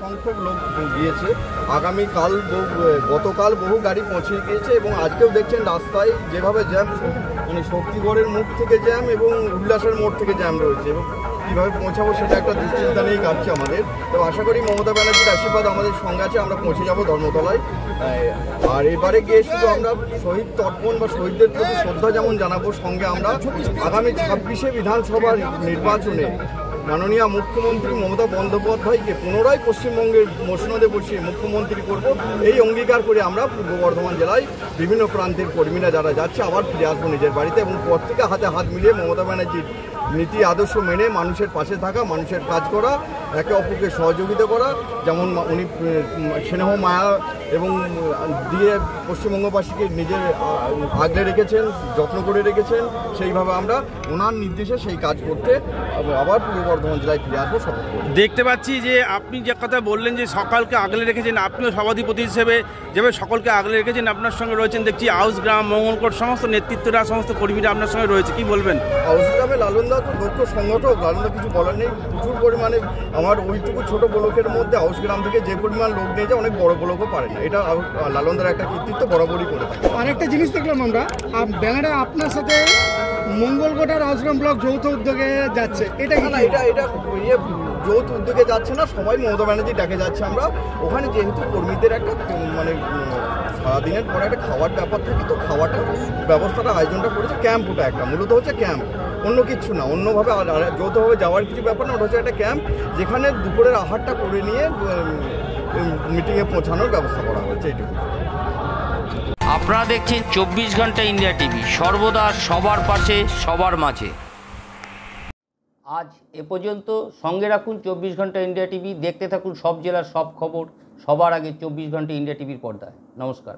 সংখ্যক লোক গিয়েছে। আগামীকাল গতকাল বহু গাড়ি পৌঁছে গিয়েছে এবং আজকেও দেখছেন রাস্তায় যেভাবে জ্যাম, মানে শক্তিগড়ের মুখ থেকে জ্যাম এবং উল্লাসের মোড় থেকে জ্যাম রয়েছে এবং কীভাবে পৌঁছাবো সেটা একটা দুশ্চিন্তা নিয়েই কাটছে আমাদের। তো আশা করি মমতা ব্যানার্জির আশীর্বাদ আমাদের সঙ্গে আছে, আমরা পৌঁছে যাবো ধর্মতলায়। আর এবারে গিয়ে শুধু আমরা শহীদ তর্পণ বা শহীদদের প্রতি শ্রদ্ধা যেমন জানাবো, সঙ্গে আমরা আগামী 26শে বিধানসভার নির্বাচনে মাননীয় মুখ্যমন্ত্রী মমতা বন্দ্যোপাধ্যায়কে পুনরায় পশ্চিমবঙ্গের মসনদে বসিয়ে মুখ্যমন্ত্রী করব, এই অঙ্গীকার করে আমরা পূর্ব বর্ধমান জেলায় বিভিন্ন প্রান্তের কর্মীরা যারা যাচ্ছে আবার ফিরে আসবো নিজের বাড়িতে এবং পর থেকে হাতে হাত মিলিয়ে মমতা ব্যানার্জির নীতি আদর্শ মেনে মানুষের পাশে থাকা, মানুষের কাজ করা, একে অপরকে সহযোগিতা করা, যেমন উনি স্নেহ মায়া এবং দিয়ে পশ্চিমবঙ্গবাসীকে নিজের আগলে রেখেছেন, যত্ন করে রেখেছেন, সেইভাবে আমরা ওনার নির্দেশে সেই কাজ করতে আবার পূর্ব বর্ধমান জেলায় ফিরে আসবো। দেখতে পাচ্ছি যে আপনি যে কথা বললেন যে সকালকে আগলে রেখেছেন, আপনিও সভাধিপতি হিসেবে যেভাবে সকলকে আগলে রেখেছেন, আপনার সঙ্গে রয়েছেন দেখছি আউসগ্রাম, মঙ্গলকোট, সমস্ত নেতৃত্বরা, সমস্ত কর্মীরা আপনার সঙ্গে রয়েছে, কি বলবেন? আউসগ্রামে লালনদা তো দক্ষ সংগঠক, লালনদা কিছু বলার নেই। প্রচুর পরিমাণে আমার ওইটুকু ছোট ব্লকের মধ্যে আউসগ্রাম থেকে যে পরিমাণ লোক নিয়ে যায় অনেক বড় ব্লকও পারে না, এটা লালনদার একটা কৃতিত্ব বরাবরই করে থাকে। আরেকটা জিনিস দেখলাম আমরা ব্যানারে আপনার সাথে মঙ্গলকোট আর আউসগ্রাম ব্লক যৌথ উদ্যোগে যাচ্ছে, এটা না এটা যৌথ উদ্যোগে যাচ্ছে না, সবাই মমতা ব্যানার্জি ডাকে যাচ্ছে। আমরা ওখানে যেহেতু কর্মীদের একটা মানে সারাদিনের পরে একটা খাওয়ার ব্যাপার থাকে, তো খাওয়াটার ব্যবস্থাটা আয়োজনটা করেছে ক্যাম্প, ওটা একটা মূলত হচ্ছে ক্যাম্প, অন্য কিছু না, অন্যভাবে যৌথভাবে যাওয়ার কিছু ব্যাপার না, ওটা হচ্ছে একটা ক্যাম্প যেখানে দুপুরের আহারটা করে নিয়ে মিটিংয়ে পৌঁছানোর ব্যবস্থা করা হয়েছে, এইটুকু। আপনারা দেখছেন 24 ঘন্টা ইন্ডিয়া টিভি, সর্বদা সবার পাশে, সবার মাঝে। আজ এ পর্যন্ত। সঙ্গে রাখুন 24 ঘন্টা ইন্ডিয়া টিভি, দেখতে থাকুন সব জেলার সব খবর সবার আগে 24 ঘন্টা ইন্ডিয়া টিভির পর্দায়। নমস্কার।